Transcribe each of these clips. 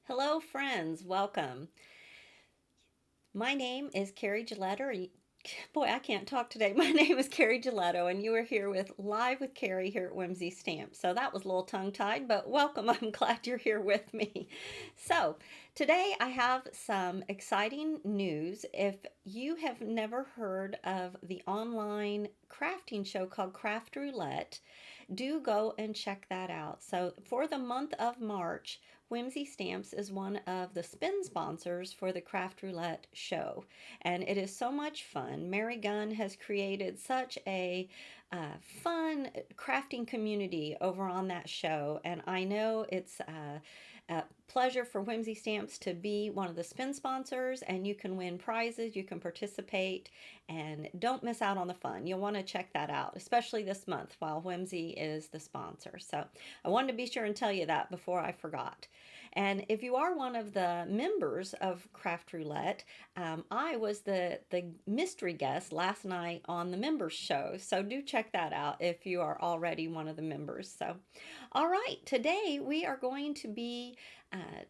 Hello, friends. Welcome. My name is Carrie Gillette. Boy, I can't talk today. My name is Carrie Gilletto, and you are here with Live with Carrie here at Whimsy Stamps. So that was a little tongue tied, but welcome. I'm glad you're here with me. So today I have some exciting news. If you have never heard of the online crafting show called Craft Roulette, do go and check that out. So for the month of March, Whimsy Stamps is one of the spin sponsors for the Craft Roulette show, and it is so much fun. Mary Gunn has created such a fun crafting community over on that show, and I know it's a pleasure for Whimsy Stamps to be one of the spin sponsors, and you can win prizes, you can participate, and don't miss out on the fun. You'll want to check that out, especially this month while Whimsy is the sponsor. So I wanted to be sure and tell you that before I forgot. And if you are one of the members of Craft Roulette, I was the mystery guest last night on the members show. So do check that out if you are already one of the members. So, all right, today we are going to be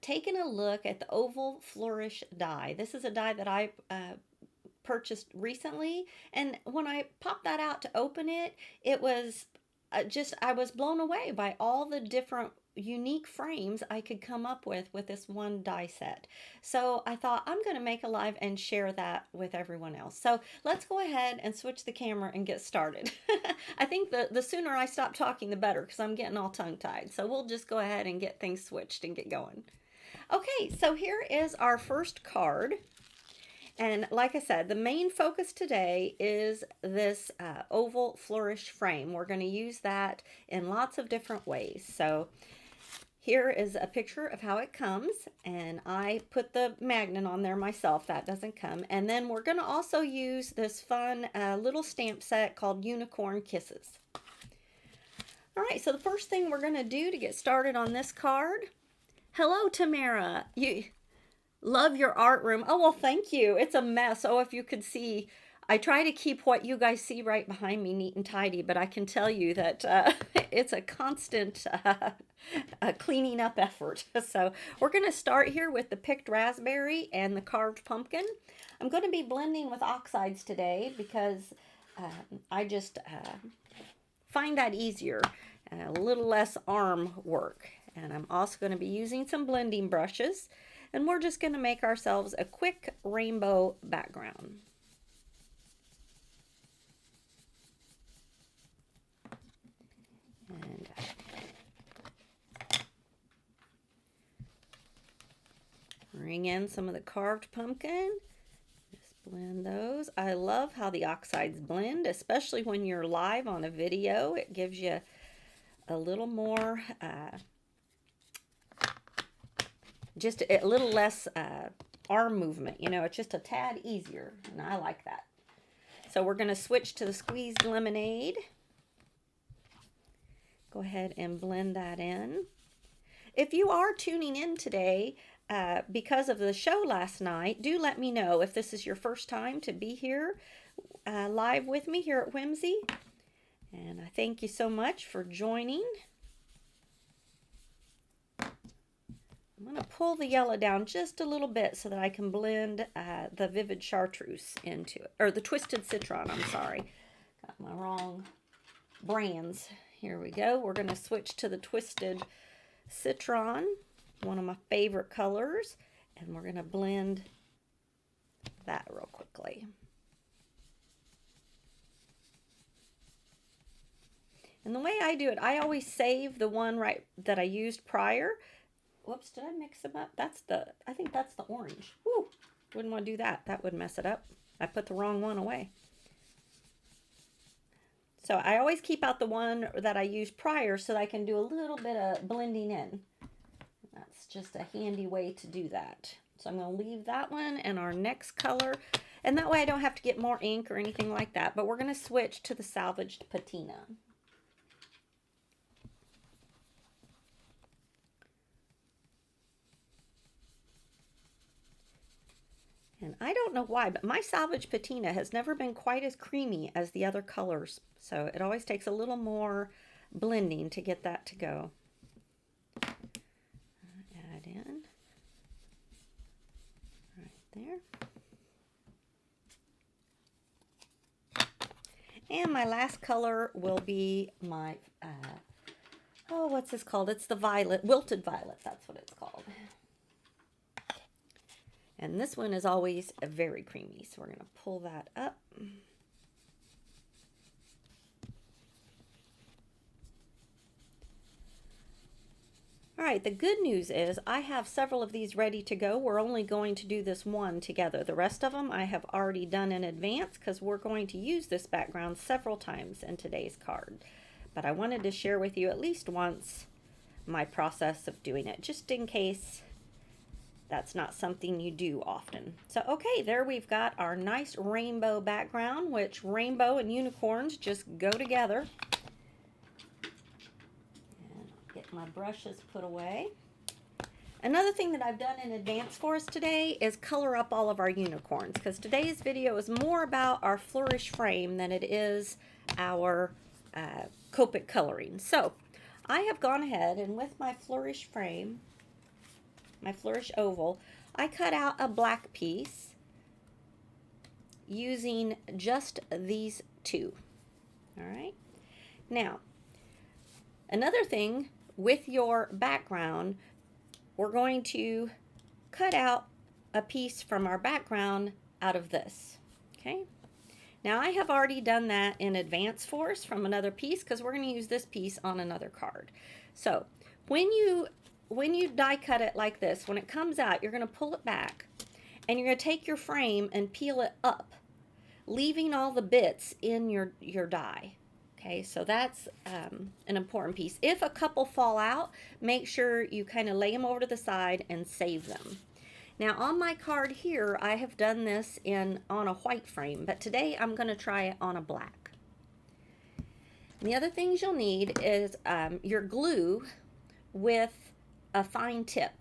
taking a look at the oval flourish die. This is a die that I purchased recently, and when I popped that out to open it, it was I was blown away by all the different unique frames I could come up with this one die set. So I thought I'm going to make a live and share that with everyone else. So let's go ahead and switch the camera and get started. I think the sooner I stop talking, the better, because I'm getting all tongue-tied. So we'll just go ahead and get things switched and get going. Okay, so here is our first card. And like I said, the main focus today is this oval flourish frame. We're going to use that in lots of different ways. So here is a picture of how it comes, and I put the magnet on there myself. That doesn't come. And then we're going to also use this fun little stamp set called Unicorn Kisses. All right, so the first thing we're going to do to get started on this card. Hello, Tamara. You love your art room. Oh, well, thank you. It's a mess. Oh, if you could see, I try to keep what you guys see right behind me neat and tidy, but I can tell you that it's a constant cleaning up effort. So we're going to start here with the picked raspberry and the carved pumpkin. I'm going to be blending with oxides today because I just find that easier and a little less arm work. And I'm also going to be using some blending brushes. And we're just going to make ourselves a quick rainbow background. And bring in some of the carved pumpkin. Just blend those. I love how the oxides blend, especially when you're live on a video. It gives you a little more just a little less arm movement. You know, it's just a tad easier, and I like that. So we're going to switch to the squeezed lemonade. Go ahead and blend that in. If you are tuning in today because of the show last night, do let me know if this is your first time to be here live with me here at Whimsy. And I thank you so much for joining. I'm going to pull the yellow down just a little bit so that I can blend the vivid chartreuse into it, or the twisted citron, I'm sorry. Got my wrong brands. Here we go. We're going to switch to the twisted citron, one of my favorite colors, and we're going to blend that real quickly. And the way I do it, I always save the one that I used prior. Whoops, did I mix them up? I think that's the orange. Woo, wouldn't want to do that. That would mess it up. I put the wrong one away. So I always keep out the one that I used prior so that I can do a little bit of blending in. That's just a handy way to do that. So I'm going to leave that one and our next color. And that way I don't have to get more ink or anything like that. But we're going to switch to the salvaged patina. And I don't know why, but my salvage patina has never been quite as creamy as the other colors. So it always takes a little more blending to get that to go. Add in. there. And my last color will be my, oh, what's this called? It's the violet, wilted violet. That's what it's called. And this one is always very creamy. So we're going to pull that up. All right, the good news is I have several of these ready to go. We're only going to do this one together. The rest of them I have already done in advance because we're going to use this background several times in today's card. But I wanted to share with you at least once my process of doing it, just in case that's not something you do often. So, okay, there we've got our nice rainbow background, which rainbow and unicorns just go together. Get my brushes put away. Another thing that I've done in advance for us today is color up all of our unicorns, because today's video is more about our Flourish frame than it is our Copic coloring. So I have gone ahead and with my Flourish frame, my Flourish oval, I cut out a black piece using just these two. All right. Now, another thing, with your background, we're going to cut out a piece from our background out of this, okay? Now I have already done that in advance for us from another piece because we're going to use this piece on another card. So when you die cut it like this, when it comes out, you're going to pull it back and you're going to take your frame and peel it up, leaving all the bits in your die. Okay, so that's an important piece. If a couple fall out, make sure you kind of lay them over to the side and save them. Now on my card here, I have done this on a white frame, but today I'm going to try it on a black. And the other things you'll need is your glue with a fine tip.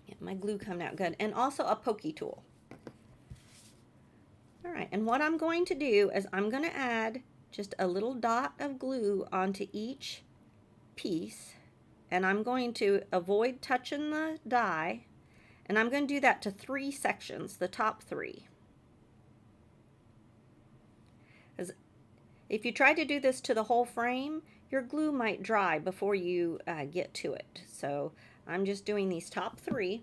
Yeah, my glue coming out good. And also a pokey tool. All right, and what I'm going to do is I'm going to add just a little dot of glue onto each piece, and I'm going to avoid touching the die, and I'm going to do that to 3 sections, the top 3. As if you try to do this to the whole frame, your glue might dry before you get to it. So I'm just doing these top 3.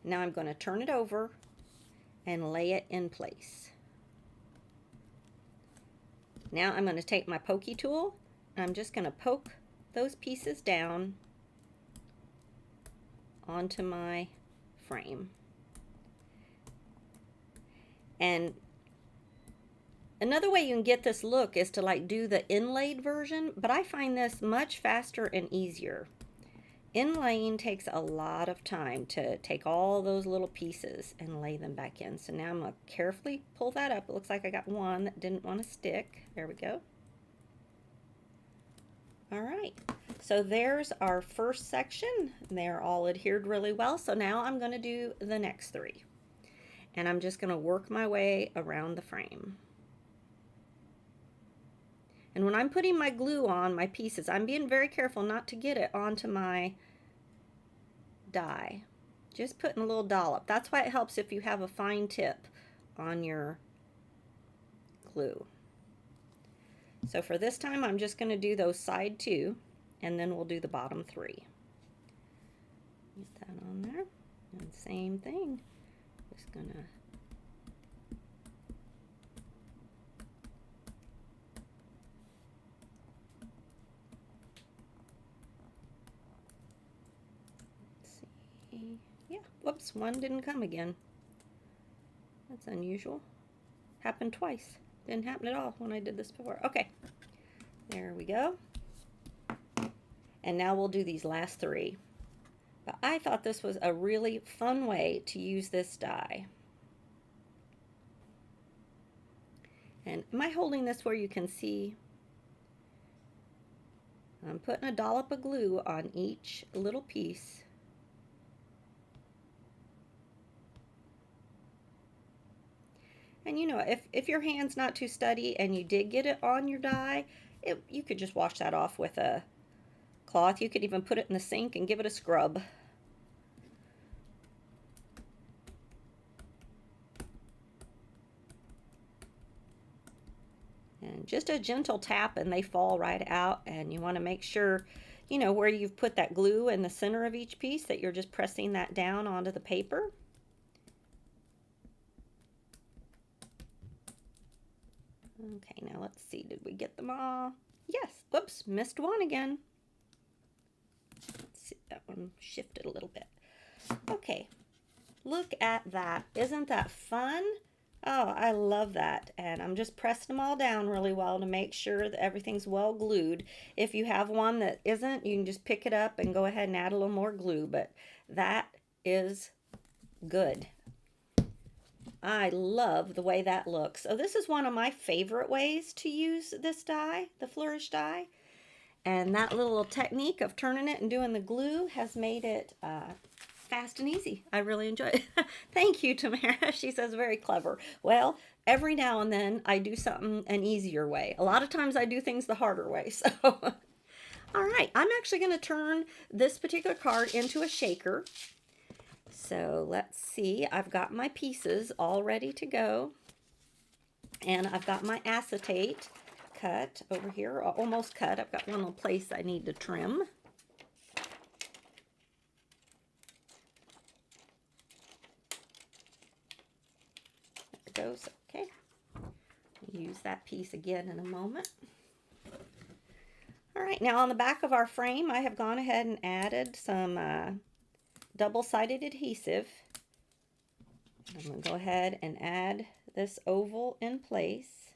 Now I'm going to turn it over and lay it in place. Now I'm going to take my pokey tool and I'm just going to poke those pieces down onto my frame. And another way you can get this look is to like do the inlaid version, but I find this much faster and easier. Inlaying takes a lot of time to take all those little pieces and lay them back in. So now I'm going to carefully pull that up. It looks like I got one that didn't want to stick. There we go. All right. So there's our first section. They're all adhered really well. So now I'm going to do the next 3. And I'm just going to work my way around the frame. And when I'm putting my glue on my pieces, I'm being very careful not to get it onto my die. Just putting a little dollop. That's why it helps if you have a fine tip on your glue. So for this time, I'm just going to do those side 2, and then we'll do the bottom 3. Get that on there. And same thing. Just going to yeah, whoops, one didn't come again. That's unusual. Happened twice. Didn't happen at all when I did this before. Okay, there we go. And now we'll do these last 3. But I thought this was a really fun way to use this die. And am I holding this where you can see? I'm putting a dollop of glue on each little piece. And you know, if your hand's not too steady and you did get it on your die, you could just wash that off with a cloth. You could even put it in the sink and give it a scrub. and just a gentle tap and they fall right out. And you want to make sure, you know, where you've put that glue in the center of each piece, that you're just pressing that down onto the paper. Okay, now let's see, did we get them all? Yes, whoops, missed one again. Let's see, that one shifted a little bit. Okay, look at that. Isn't that fun? Oh, I love that. And I'm just pressing them all down really well to make sure that everything's well glued. If you have one that isn't, you can just pick it up and go ahead and add a little more glue, but that is good. I love the way that looks. So this is one of my favorite ways to use this die, the Flourish die. And that little technique of turning it and doing the glue has made it fast and easy. I really enjoy it. Thank you, Tamara. She says very clever. Well, every now and then I do something an easier way. A lot of times I do things the harder way. So, all right, I'm actually going to turn this particular card into a shaker. So let's see, I've got my pieces all ready to go. And I've got my acetate cut over here, almost cut. I've got one little place I need to trim. There it goes, okay. Use that piece again in a moment. All right, now on the back of our frame, I have gone ahead and added some double-sided adhesive. I'm going to go ahead and add this oval in place.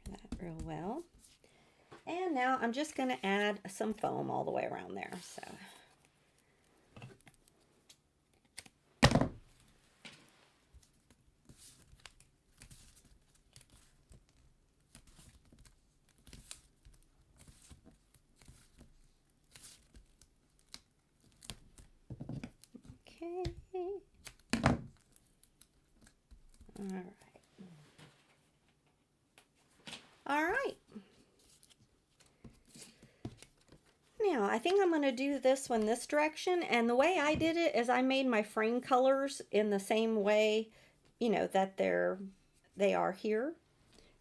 That real well. And now I'm just going to add some foam all the way around there. So. All right. Now, I think I'm going to do this one this direction, and the way I did it is I made my frame colors in the same way, you know, that they are here.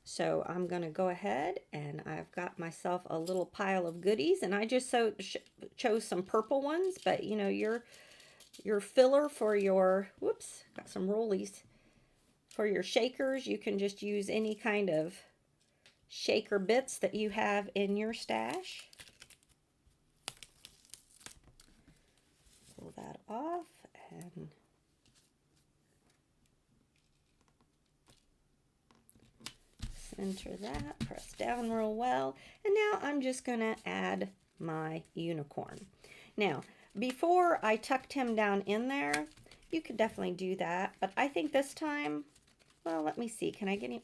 So I'm going to go ahead, and I've got myself a little pile of goodies, and I just chose some purple ones, but you know, your filler for your, whoops, got some rollies. For your shakers, you can just use any kind of shaker bits that you have in your stash. Pull that off and center that, press down real well. And now I'm just going to add my unicorn. Now, before I tucked him down in there, you could definitely do that, but I think this time, well, let me see, can I get him?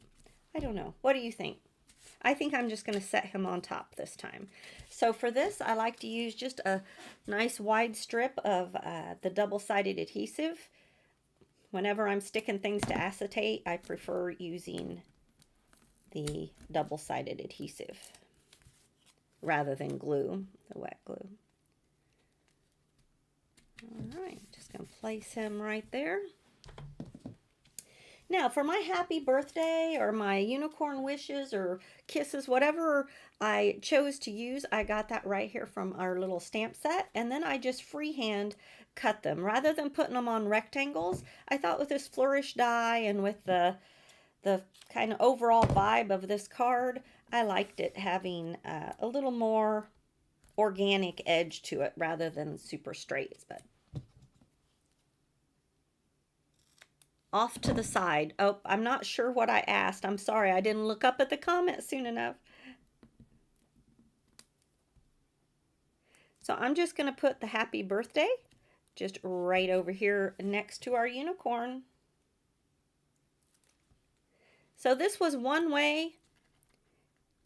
I don't know. What do you think? I think I'm just going to set him on top this time. So for this, I like to use just a nice wide strip of the double-sided adhesive. Whenever I'm sticking things to acetate, I prefer using the double-sided adhesive rather than glue, the wet glue. All right, just going to place him right there. Now, for my happy birthday or my unicorn wishes or kisses, whatever I chose to use, I got that right here from our little stamp set. And then I just freehand cut them. Rather than putting them on rectangles, I thought with this Flourish die and with the kind of overall vibe of this card, I liked it having a little more organic edge to it rather than super straight. But off to the side. Oh, I'm not sure what I asked. I'm sorry, I didn't look up at the comments soon enough. So I'm just going to put the happy birthday just right over here next to our unicorn. So this was one way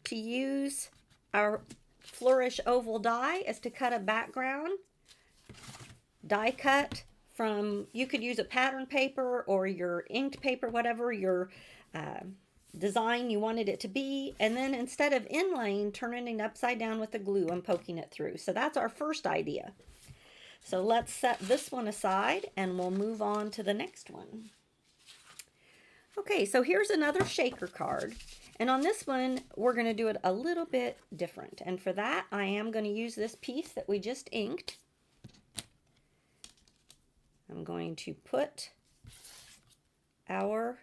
to use our Flourish oval die, is to cut a background, die cut from, you could use a pattern paper or your inked paper, whatever your design you wanted it to be, and then instead of inlaying, turning it upside down with the glue and poking it through. So that's our first idea. So let's set this one aside and we'll move on to the next one. Okay, so here's another shaker card. And on this one, we're going to do it a little bit different. And for that, I am going to use this piece that we just inked. I'm going to put our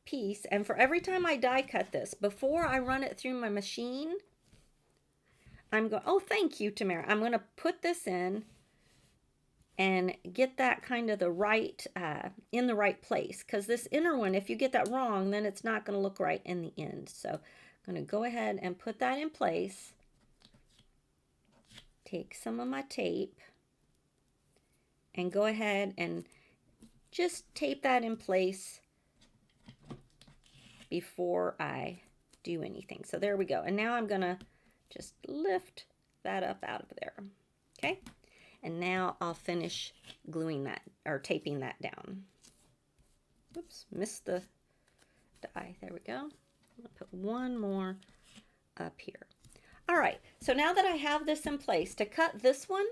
piece, and for every time I die cut this, before I run it through my machine, I'm going, oh, thank you, Tamara. I'm going to put this in and get that kind of the right, in the right place. Because this inner one, if you get that wrong, then it's not going to look right in the end. So I'm going to go ahead and put that in place. Take some of my tape and go ahead and just tape that in place before I do anything. So there we go. And now I'm going to just lift that up out of there. Okay. And now I'll finish gluing that or taping that down. Oops, missed the die. There we go. I'm going to put one more up here. All right, so now that I have this in place, to cut this one,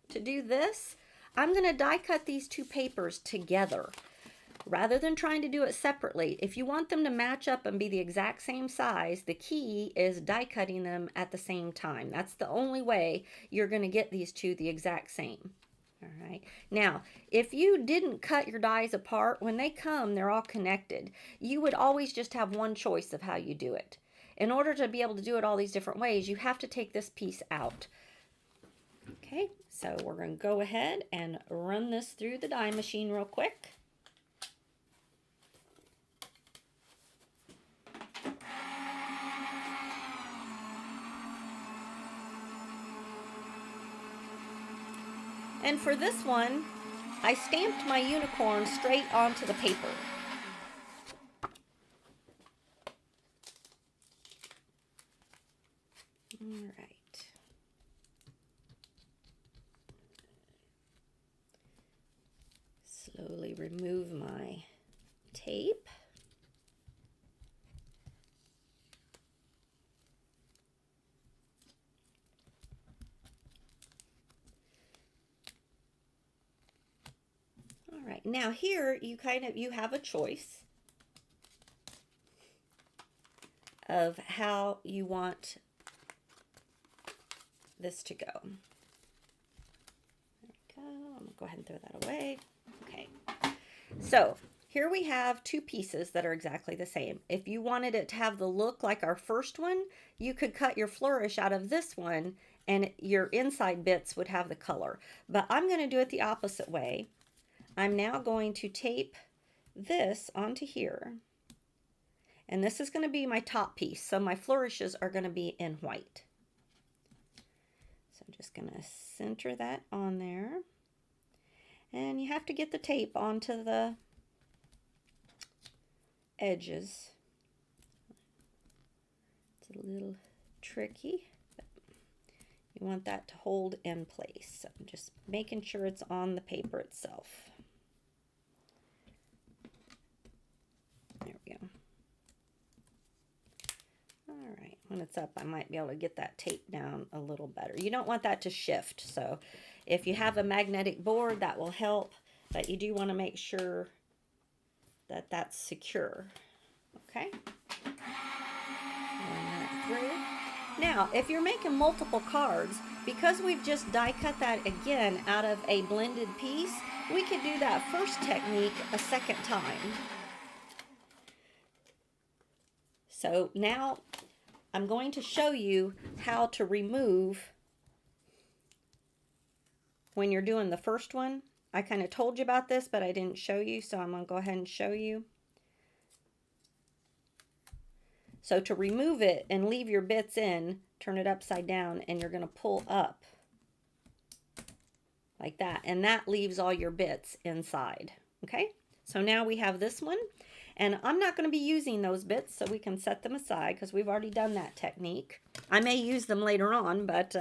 to do this, I'm going to die cut these two papers together. Rather than trying to do it separately, if you want them to match up and be the exact same size, the key is die cutting them at the same time. That's the only way you're going to get these two the exact same. All right. Now, if you didn't cut your dies apart, when they come, they're all connected. You would always just have one choice of how you do it. In order to be able to do it all these different ways, you have to take this piece out. Okay, so we're going to go ahead and run this through the die machine real quick. And for this one, I stamped my unicorn straight onto the paper. All right. Slowly remove my tape. All right, now here you have a choice of how you want this to go. There we go. I'm gonna go ahead and throw that away. Okay, so here we have two pieces that are exactly the same. If you wanted it to have the look like our first one, you could cut your flourish out of this one and your inside bits would have the color. But I'm going to do it the opposite way. I'm now going to tape this onto here. And this is going to be my top piece. So my flourishes are going to be in white. So I'm just going to center that on there. And you have to get the tape onto the edges. It's a little tricky, but you want that to hold in place. So I'm just making sure it's on the paper itself. There we go. All right, when it's up, I might be able to get that tape down a little better. You don't want that to shift, so if you have a magnetic board, that will help, but you do want to make sure that that's secure. Okay. Run that through. Now, if you're making multiple cards, because we've just die cut that again out of a blended piece, we could do that first technique a second time. So now I'm going to show you how to remove when you're doing the first one. I kind of told you about this, but I didn't show you, so I'm going to go ahead and show you. So to remove it and leave your bits in, turn it upside down, and you're going to pull up like that, and that leaves all your bits inside. Okay, so now we have this one. And I'm not going to be using those bits, so we can set them aside because we've already done that technique. I may use them later on, but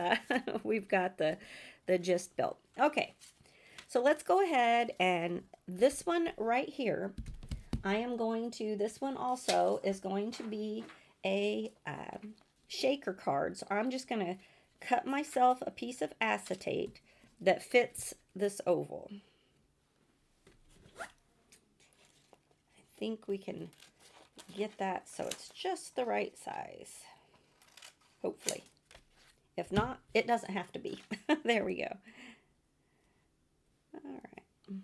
we've got the gist built. Okay, so let's go ahead, and this one right here, this one also is going to be a shaker card. So I'm just going to cut myself a piece of acetate that fits this oval. think we can get that so it's just the right size. Hopefully. If not, it doesn't have to be. There we go. All right. I'm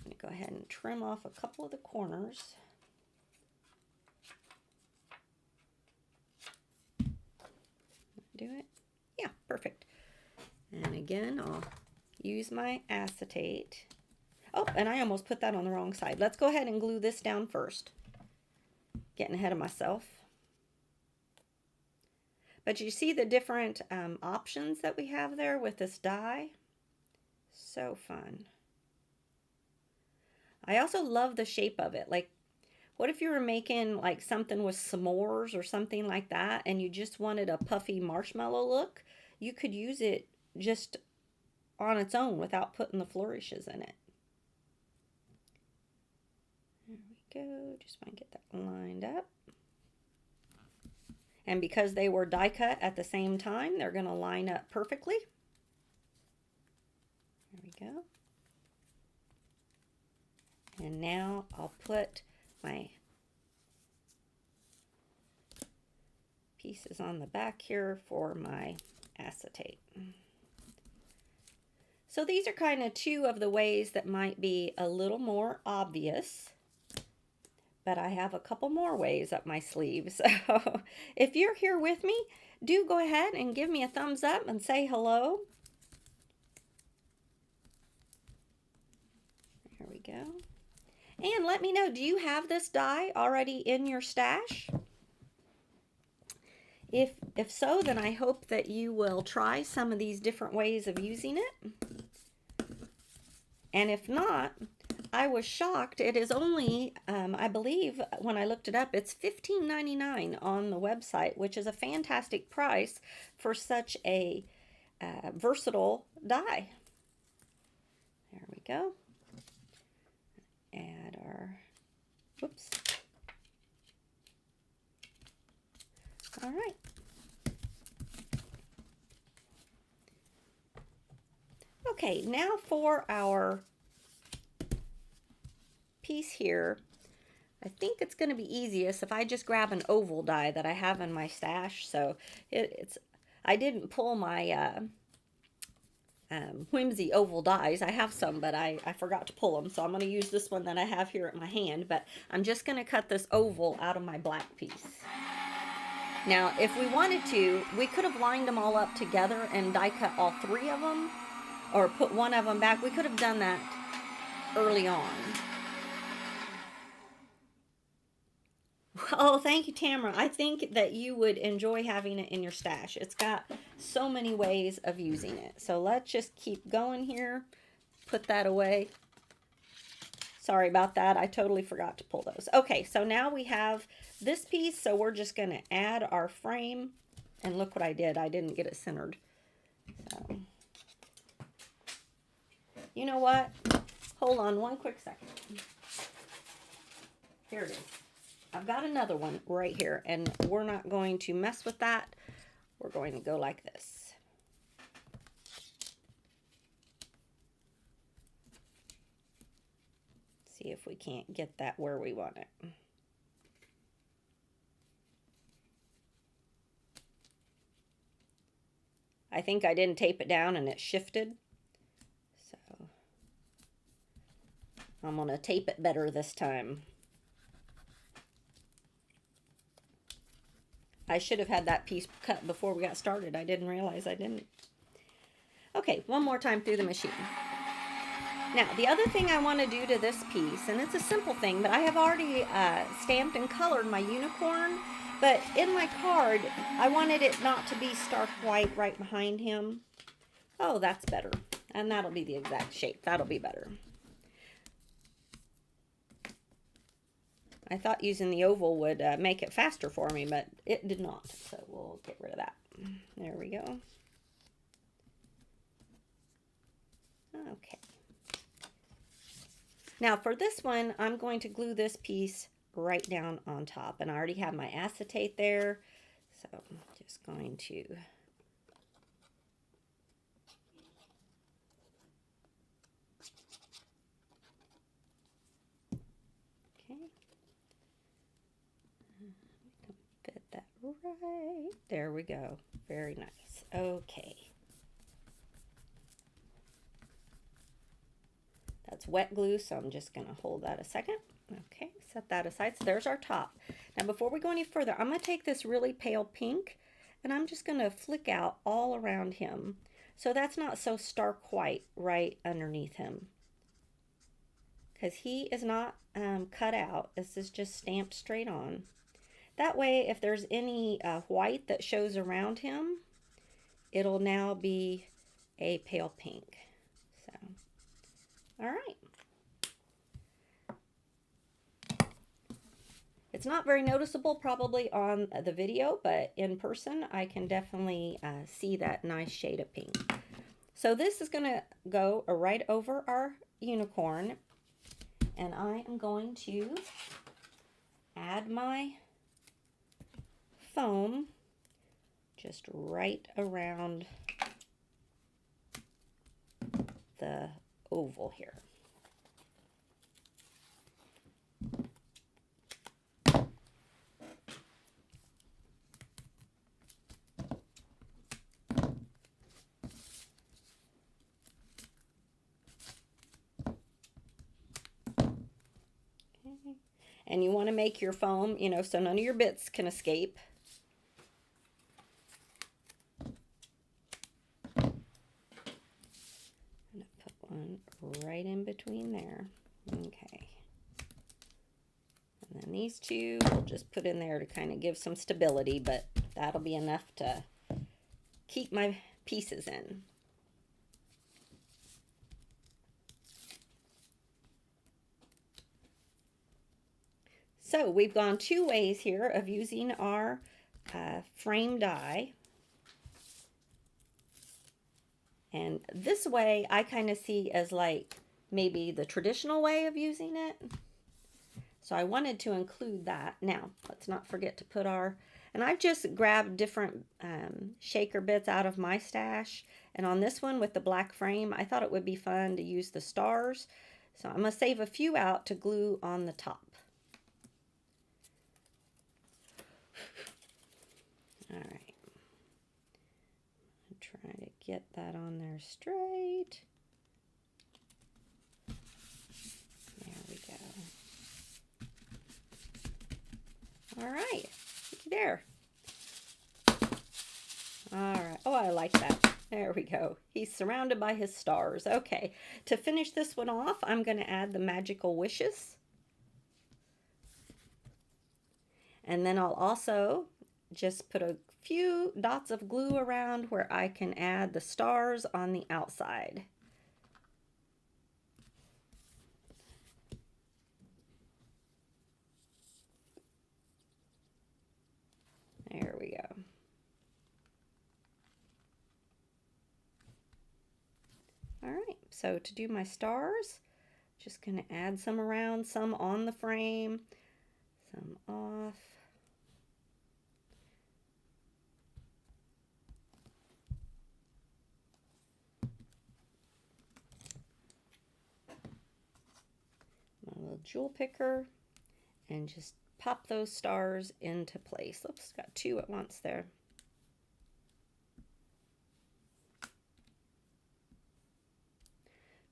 going to go ahead and trim off a couple of the corners. Do it? Yeah, perfect. And again, I'll use my acetate. Oh, and I almost put that on the wrong side. Let's go ahead and glue this down first. Getting ahead of myself. But you see the different options that we have there with this die? So fun. I also love the shape of it. Like, what if you were making like something with s'mores or something like that and you just wanted a puffy marshmallow look? You could use it just on its own without putting the flourishes in it. There we go. Just want to get that lined up. And because they were die cut at the same time, they're going to line up perfectly. There we go. And now I'll put my pieces on the back here for my acetate. So these are kind of two of the ways that might be a little more obvious. But I have a couple more ways up my sleeve. So if you're here with me, do go ahead and give me a thumbs up and say hello. There we go. And let me know, do you have this die already in your stash? If so, then I hope that you will try some of these different ways of using it. And if not, I was shocked. It is only, I believe, when I looked it up, it's $15.99 on the website, which is a fantastic price for such a versatile die. There we go. Add our, whoops. All right. Okay, now for our piece here, I think it's going to be easiest if I just grab an oval die that I have in my stash. So I didn't pull my Whimsy oval dies. I have some, but I forgot to pull them. So I'm going to use this one that I have here at my hand. But I'm just going to cut this oval out of my black piece. Now, if we wanted to, we could have lined them all up together and die cut all three of them, or put one of them back. We could have done that early on. Oh, thank you, Tamara. I think that you would enjoy having it in your stash. It's got so many ways of using it. So let's just keep going here. Put that away. Sorry about that. I totally forgot to pull those. Okay, so now we have this piece. So we're just going to add our frame. And look what I did. I didn't get it centered. So, you know what? Hold on one quick second. Here it is. I've got another one right here, and we're not going to mess with that. We're going to go like this. See if we can't get that where we want it. I think I didn't tape it down and it shifted. So I'm going to tape it better this time. I should have had that piece cut before we got started. I didn't realize I didn't. Okay, one more time through the machine. Now, the other thing I want to do to this piece, and it's a simple thing, but I have already stamped and colored my unicorn, but in my card, I wanted it not to be stark white right behind him. Oh, that's better. And that'll be the exact shape. That'll be better. I thought using the oval would make it faster for me, but it did not. So we'll get rid of that. There we go. Okay. Now for this one, I'm going to glue this piece right down on top. And I already have my acetate there. So I'm just going to right. There we go. Very nice. Okay. That's wet glue, so I'm just going to hold that a second. Okay, set that aside. So there's our top. Now before we go any further, I'm going to take this really pale pink and I'm just going to flick out all around him. So that's not so stark white right underneath him. Because he is not cut out. This is just stamped straight on. That way, if there's any white that shows around him, it'll now be a pale pink. So, all right. It's not very noticeable probably on the video, but in person, I can definitely see that nice shade of pink. So this is going to go right over our unicorn, and I am going to add my foam just right around the oval here. Okay. And you want to make your foam, you know, so none of your bits can escape. One right in between there. Okay. And then these two we'll just put in there to kind of give some stability, but that'll be enough to keep my pieces in. So we've gone two ways here of using our frame die. And this way I kind of see as like maybe the traditional way of using it. So I wanted to include that. Now, let's not forget to put our, and I've just grabbed different shaker bits out of my stash. And on this one with the black frame, I thought it would be fun to use the stars. So I'm going to save a few out to glue on the top. All right. Try to get that on there straight. There we go. All right, there. All right. Oh, I like that. There we go. He's surrounded by his stars. Okay, to finish this one off, I'm going to add the magical wishes. And then I'll also just put a few dots of glue around where I can add the stars on the outside. There we go. All right, so to do my stars, just going to add some around, some on the frame, some off. My little jewel picker, and just pop those stars into place. Oops, got two at once there.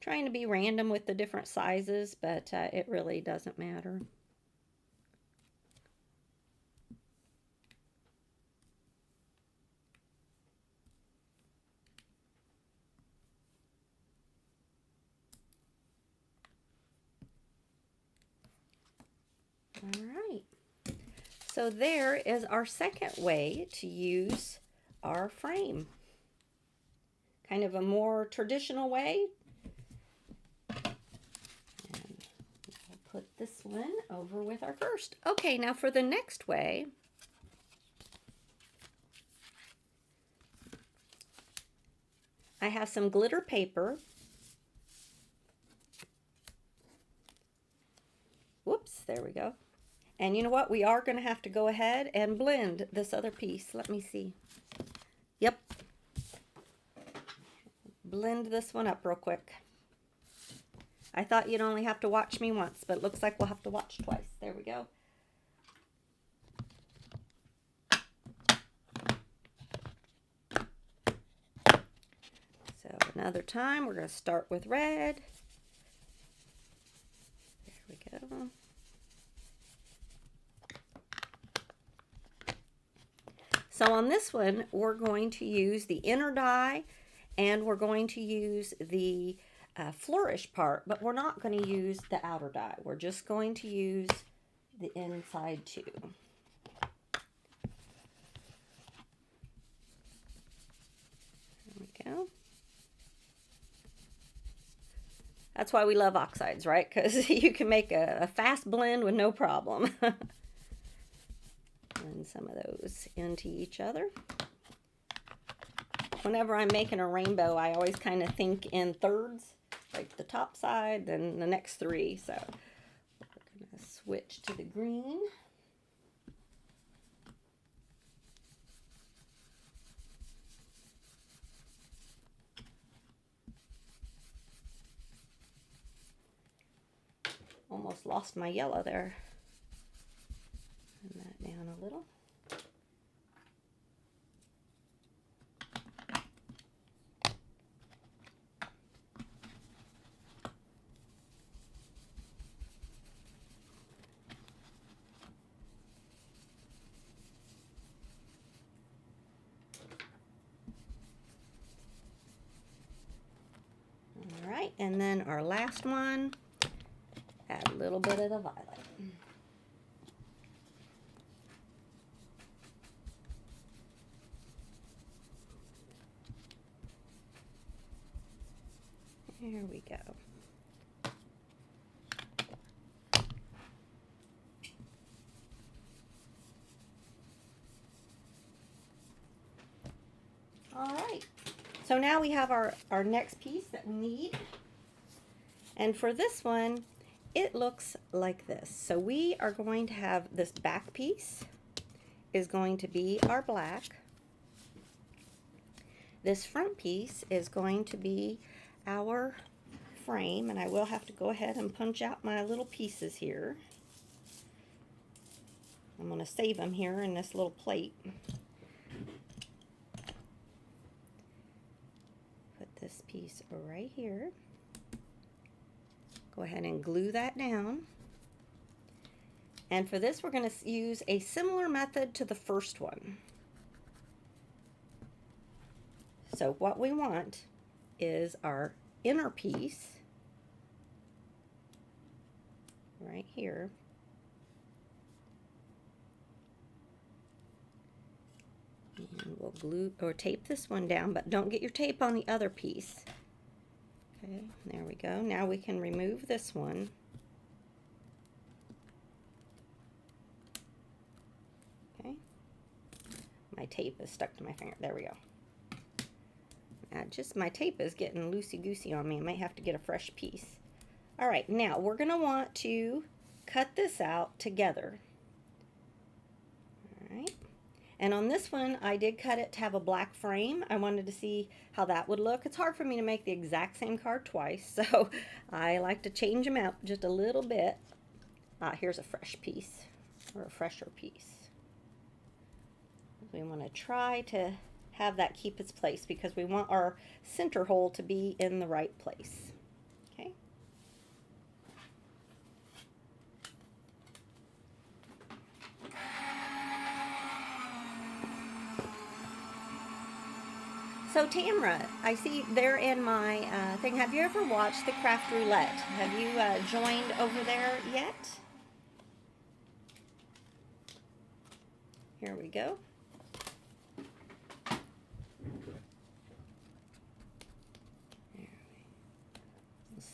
Trying to be random with the different sizes, but it really doesn't matter. All right. So there is our second way to use our frame. Kind of a more traditional way. And I'll put this one over with our first. Okay, now for the next way, I have some glitter paper. Whoops, there we go. And you know what? We are going to have to go ahead and blend this other piece. Let me see. Yep. Blend this one up real quick. I thought you'd only have to watch me once, but it looks like we'll have to watch twice. There we go. Another time, we're going to start with red. There we go. So on this one, we're going to use the inner die, and we're going to use the Flourish part, but we're not going to use the outer die. We're just going to use the inside too. There we go. That's why we love oxides, right? Because you can make a fast blend with no problem. And some of those into each other. Whenever I'm making a rainbow, I always kind of think in thirds, like the top side, then the next three. So we're going to switch to the green. Almost lost my yellow there. Turn that down a little. All right, and then our last one, add a little bit of the violet. There we go. All right, so now we have our next piece that we need. And for this one, it looks like this. So we are going to have this back piece is going to be our black. This front piece is going to be our frame, and I will have to go ahead and punch out my little pieces here. I'm going to save them here in this little plate. Put this piece right here. Go ahead and glue that down. And for this, we're going to use a similar method to the first one. So what we want is our inner piece right here. And we'll glue or tape this one down, but don't get your tape on the other piece. Okay, there we go. Now we can remove this one. Okay. My tape is stuck to my finger. There we go. Just my tape is getting loosey-goosey on me. I might have to get a fresh piece. All right, now we're going to want to cut this out together. All right. And on this one, I did cut it to have a black frame. I wanted to see how that would look. It's hard for me to make the exact same card twice, so I like to change them out just a little bit. Here's a fresh piece, or a fresher piece. We want to try to have that keep its place because we want our center hole to be in the right place. Okay. So Tamra, I see there in my thing, have you ever watched the Craft Roulette? Have you joined over there yet? Here we go.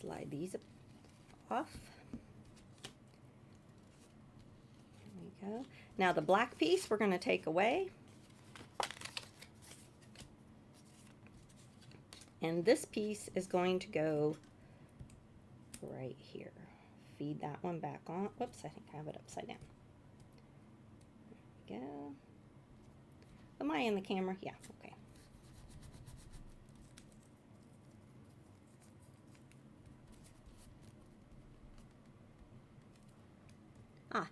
Slide these off. There we go. Now the black piece we're going to take away. And this piece is going to go right here. Feed that one back on. Whoops, I think I have it upside down. There we go. Am I in the camera? Yeah, okay.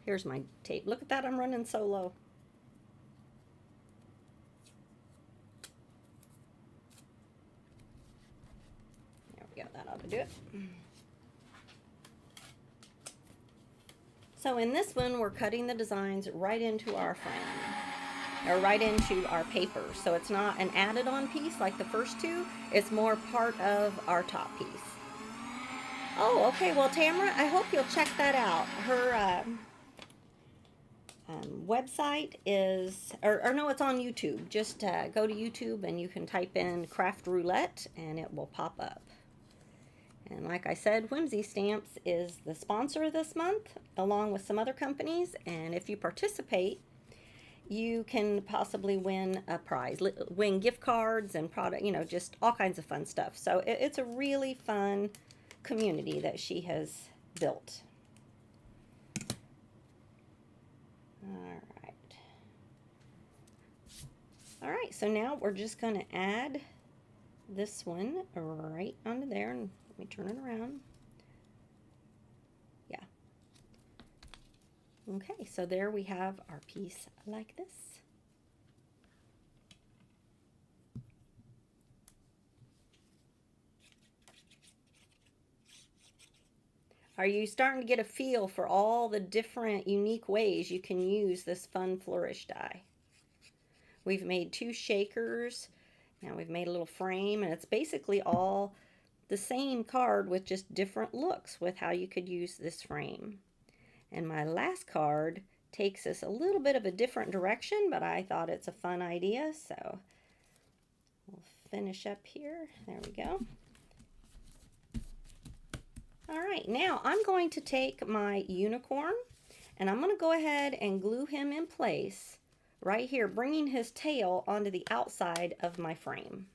Here's my tape. Look at that, I'm running so low. Yeah, that ought to do it. So in this one, we're cutting the designs right into our frame, or right into our paper. So it's not an added on piece like the first two, it's more part of our top piece. Oh, okay, well Tamara, I hope you'll check that out. Her website is, or no, it's on YouTube. Just go to YouTube and you can type in Craft Roulette and it will pop up. And like I said, Whimsy Stamps is the sponsor this month, along with some other companies. And if you participate, you can possibly win a prize, win gift cards and product, you know, just all kinds of fun stuff. So it's a really fun community that she has built. All right, so now we're just going to add this one right onto there, and let me turn it around. Yeah. Okay, so there we have our piece like this. Are you starting to get a feel for all the different unique ways you can use this fun Flourish die? We've made 2 shakers. Now we've made a little frame, and it's basically all the same card with just different looks with how you could use this frame. And my last card takes us a little bit of a different direction, but I thought it's a fun idea, so we'll finish up here. There we go. All right, now I'm going to take my unicorn and I'm going to go ahead and glue him in place right here, bringing his tail onto the outside of my frame.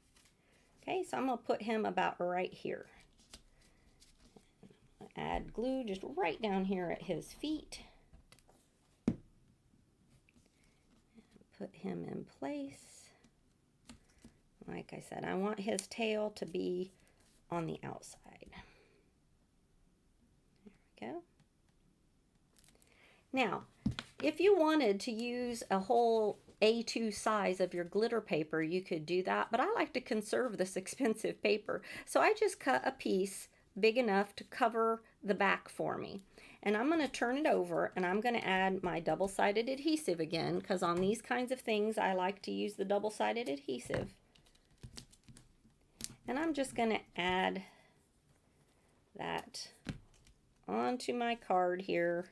Okay, so I'm going to put him about right here. Add glue just right down here at his feet. Put him in place. Like I said, I want his tail to be on the outside. There we go. Now, if you wanted to use a whole A2 size of your glitter paper, you could do that, but I like to conserve this expensive paper. So I just cut a piece big enough to cover the back for me. And I'm going to turn it over and I'm going to add my double-sided adhesive again, because on these kinds of things I like to use the double-sided adhesive. And I'm just going to add that onto my card here.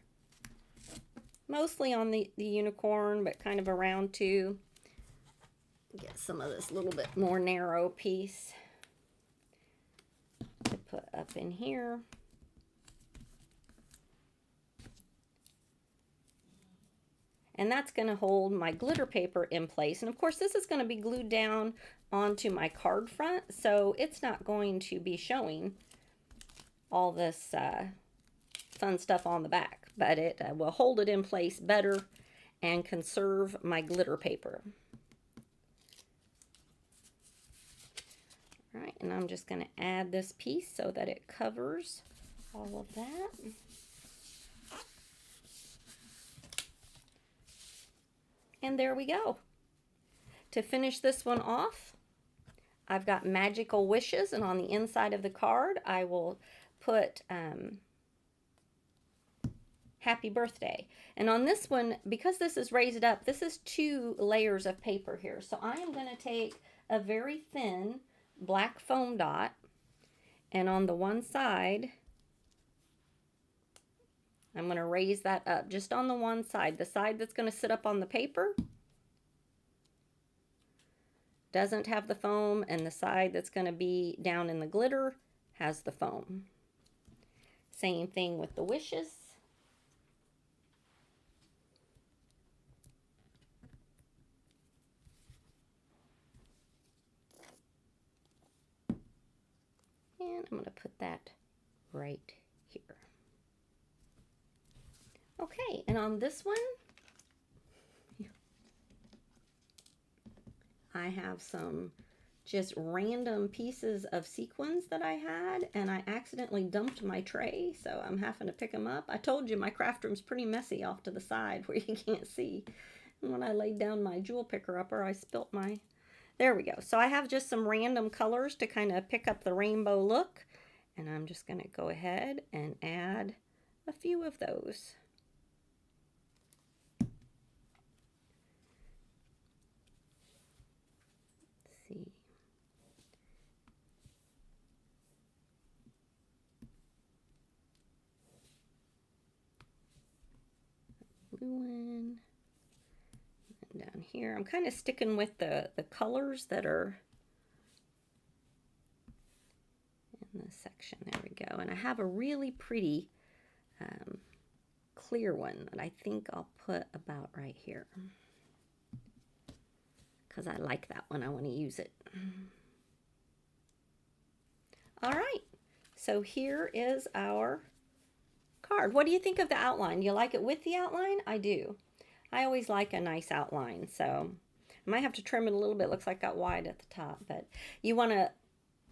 Mostly on the unicorn, but kind of around too. Get some of this little bit more narrow piece to put up in here. And that's going to hold my glitter paper in place. And of course, this is going to be glued down onto my card front, so it's not going to be showing all this fun stuff on the back, but it will hold it in place better and conserve my glitter paper. All right, and I'm just going to add this piece so that it covers all of that. And there we go. To finish this one off, I've got magical wishes, and on the inside of the card I will put happy birthday. And on this one, because this is raised up, this is 2 layers of paper here. So I am going to take a very thin black foam dot, and on the one side, I'm going to raise that up just on the one side. The side that's going to sit up on the paper doesn't have the foam, and the side that's going to be down in the glitter has the foam. Same thing with the wishes. And I'm going to put that right here. Okay, and on this one, I have some just random pieces of sequins that I had, and I accidentally dumped my tray, so I'm having to pick them up. I told you my craft room's pretty messy off to the side where you can't see. And when I laid down my jewel picker upper, I spilt my... There we go. So I have just some random colors to kind of pick up the rainbow look. And I'm just going to go ahead and add a few of those. Let's see. Blue one. And down here, I'm kind of sticking with the colors that are in this section. There we go. And I have a really pretty clear one that I think I'll put about right here, because I like that one. I want to use it. All right, so here is our card. What do you think of the outline? Do you like it with the outline? I do. I always like a nice outline, so I might have to trim it a little bit. Looks like it got wide at the top, but you want to,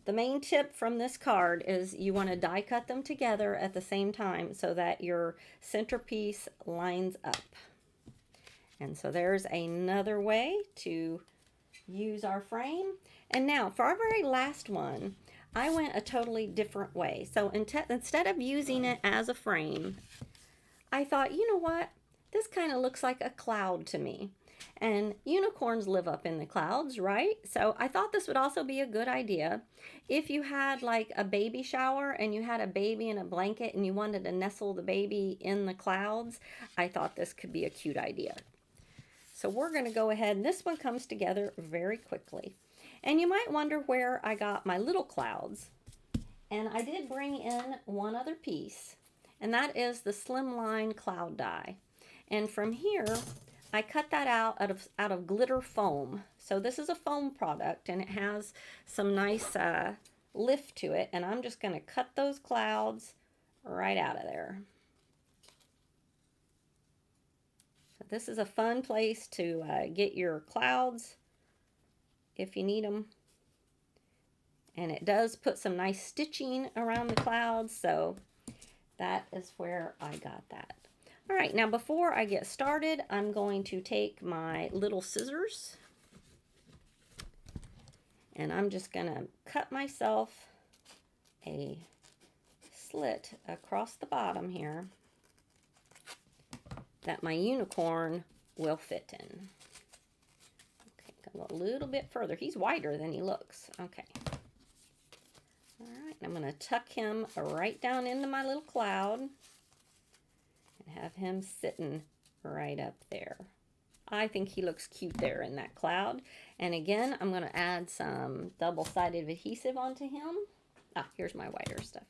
the main tip from this card is you want to die cut them together at the same time so that your centerpiece lines up. And so there's another way to use our frame. And now for our very last one, I went a totally different way. So instead of using it as a frame, I thought, you know what? This kind of looks like a cloud to me. And unicorns live up in the clouds, right? So I thought this would also be a good idea if you had like a baby shower and you had a baby in a blanket and you wanted to nestle the baby in the clouds. I thought this could be a cute idea. So we're going to go ahead, and this one comes together very quickly. And you might wonder where I got my little clouds. And I did bring in one other piece, and that is the Slimline Cloud Die. And from here, I cut that out of glitter foam. So this is a foam product, and it has some nice lift to it. And I'm just going to cut those clouds right out of there. So this is a fun place to get your clouds if you need them. And it does put some nice stitching around the clouds, so that is where I got that. All right, now before I get started, I'm going to take my little scissors and I'm just going to cut myself a slit across the bottom here that my unicorn will fit in. Okay, go a little bit further. He's wider than he looks. Okay. All right, I'm going to tuck him right down into my little cloud and have him sitting right up there. I think he looks cute there in that cloud. And again, I'm going to add some double-sided adhesive onto him. Ah, here's my wider stuff.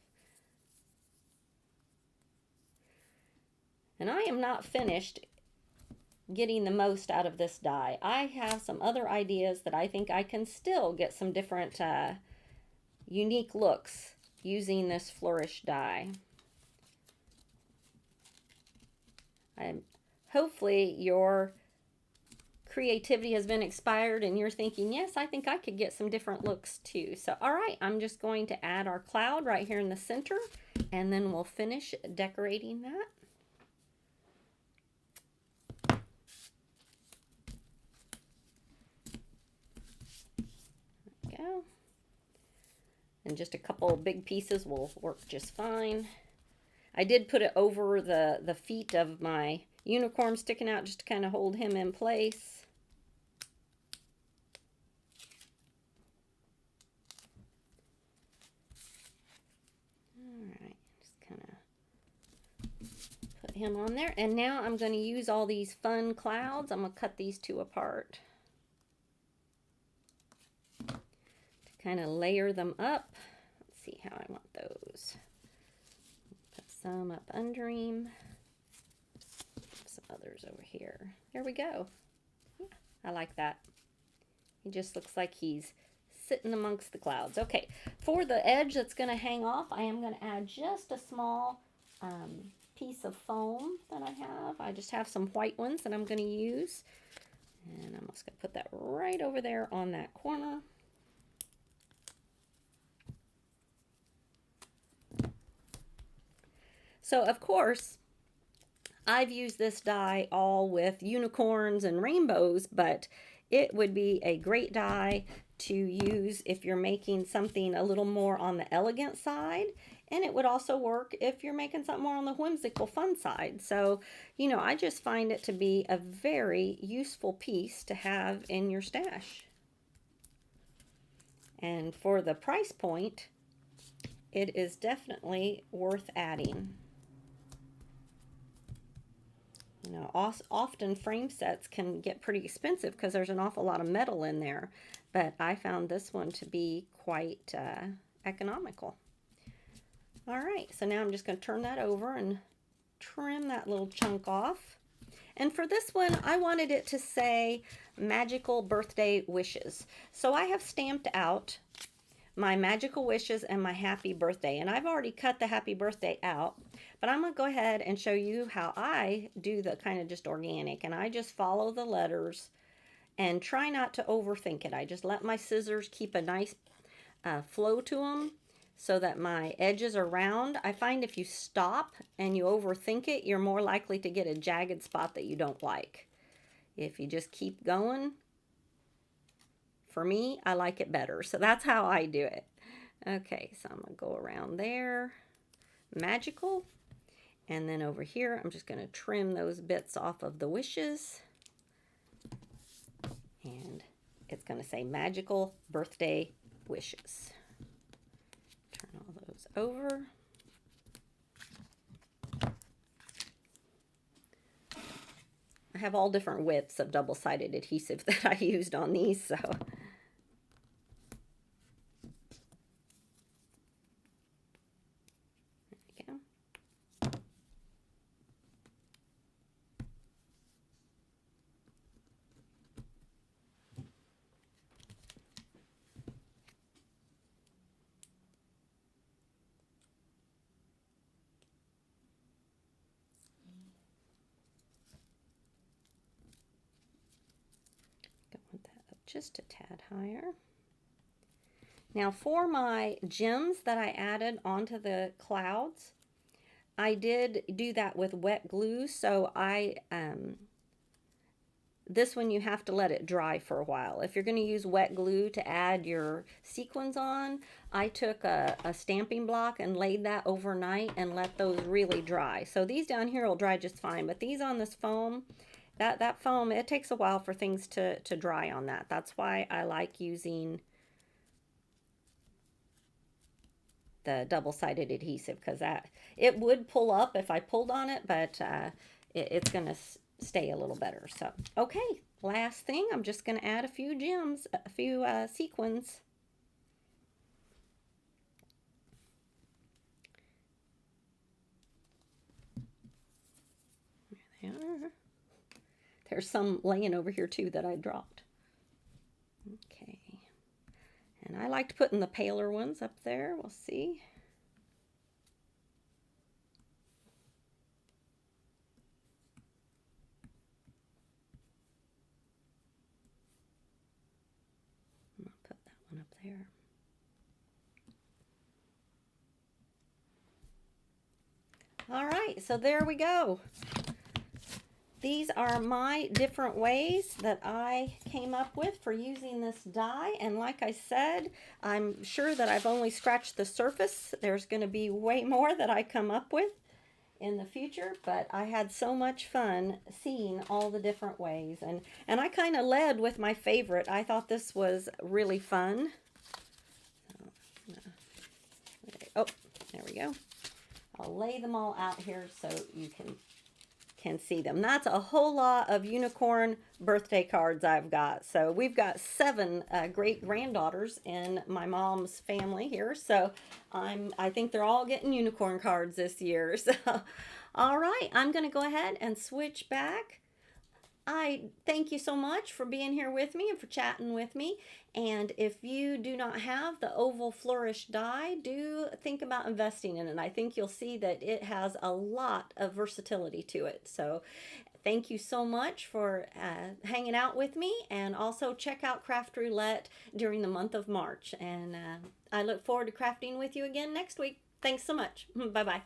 And I am not finished getting the most out of this die. I have some other ideas that I think I can still get some different unique looks using this Flourish die. Hopefully your creativity has been inspired and you're thinking, yes, I think I could get some different looks too. So, all right, I'm just going to add our cloud right here in the center, and then we'll finish decorating that. There we go. And just a couple big pieces will work just fine. I did put it over the feet of my unicorn sticking out just to kind of hold him in place. All right, just kind of put him on there. And now I'm going to use all these fun clouds. I'm going to cut these two apart to kind of layer them up. Let's see how I want those. Put some up under him. Some others over here. There we go. Yeah, I like that. He just looks like he's sitting amongst the clouds. Okay, for the edge that's going to hang off, I am going to add just a small piece of foam that I have. I just have some white ones that I'm going to use. And I'm just going to put that right over there on that corner. So, of course, I've used this die all with unicorns and rainbows, but it would be a great die to use if you're making something a little more on the elegant side. And it would also work if you're making something more on the whimsical fun side. So, you know, I just find it to be a very useful piece to have in your stash. And for the price point, it is definitely worth adding. You know, often frame sets can get pretty expensive because there's an awful lot of metal in there, but I found this one to be quite economical. All right, so now I'm just going to turn that over and trim that little chunk off. And for this one, I wanted it to say magical birthday wishes. So I have stamped out my magical wishes and my happy birthday. And I've already cut the happy birthday out, but I'm going to go ahead and show you how I do the kind of just organic. And I just follow the letters and try not to overthink it. I just let my scissors keep a nice flow to them so that my edges are round. I find if you stop and you overthink it, you're more likely to get a jagged spot that you don't like. If you just keep going, for me, I like it better. So that's how I do it. Okay, so I'm going to go around there, magical, and then over here, I'm just going to trim those bits off of the wishes. And it's going to say magical birthday wishes. Turn all those over. I have all different widths of double-sided adhesive that I used on these, so. There we go. Want that up just a tad higher. Now for my gems that I added onto the clouds, I did do that with wet glue. So this one you have to let it dry for a while. If you're going to use wet glue to add your sequins on, I took a stamping block and laid that overnight and let those really dry. So these down here will dry just fine, but these on this foam, that foam, it takes a while for things to dry on that. That's why I like using the double-sided adhesive, because it would pull up if I pulled on it, but it's going to stay a little better. So, okay, last thing, I'm just going to add a few gems, a few sequins. There they are. There's some laying over here too that I dropped. Okay. And I liked putting the paler ones up there. We'll see. I'll put that one up there. All right, so there we go. These are my different ways that I came up with for using this die. And like I said, I'm sure that I've only scratched the surface. There's going to be way more that I come up with in the future, but I had so much fun seeing all the different ways. And I kind of led with my favorite. I thought this was really fun. Oh, there we go. I'll lay them all out here so you can see them. That's a whole lot of unicorn birthday cards I've got. So we've got 7 great granddaughters in my mom's family here. So I think they're all getting unicorn cards this year. So all right, I'm going to go ahead and switch back. I thank you so much for being here with me and for chatting with me. And if you do not have the oval Flourish die, do think about investing in it. I think you'll see that it has a lot of versatility to it. So thank you so much for hanging out with me. And also check out Craft Roulette during the month of March. And I look forward to crafting with you again next week. Thanks so much. Bye-bye.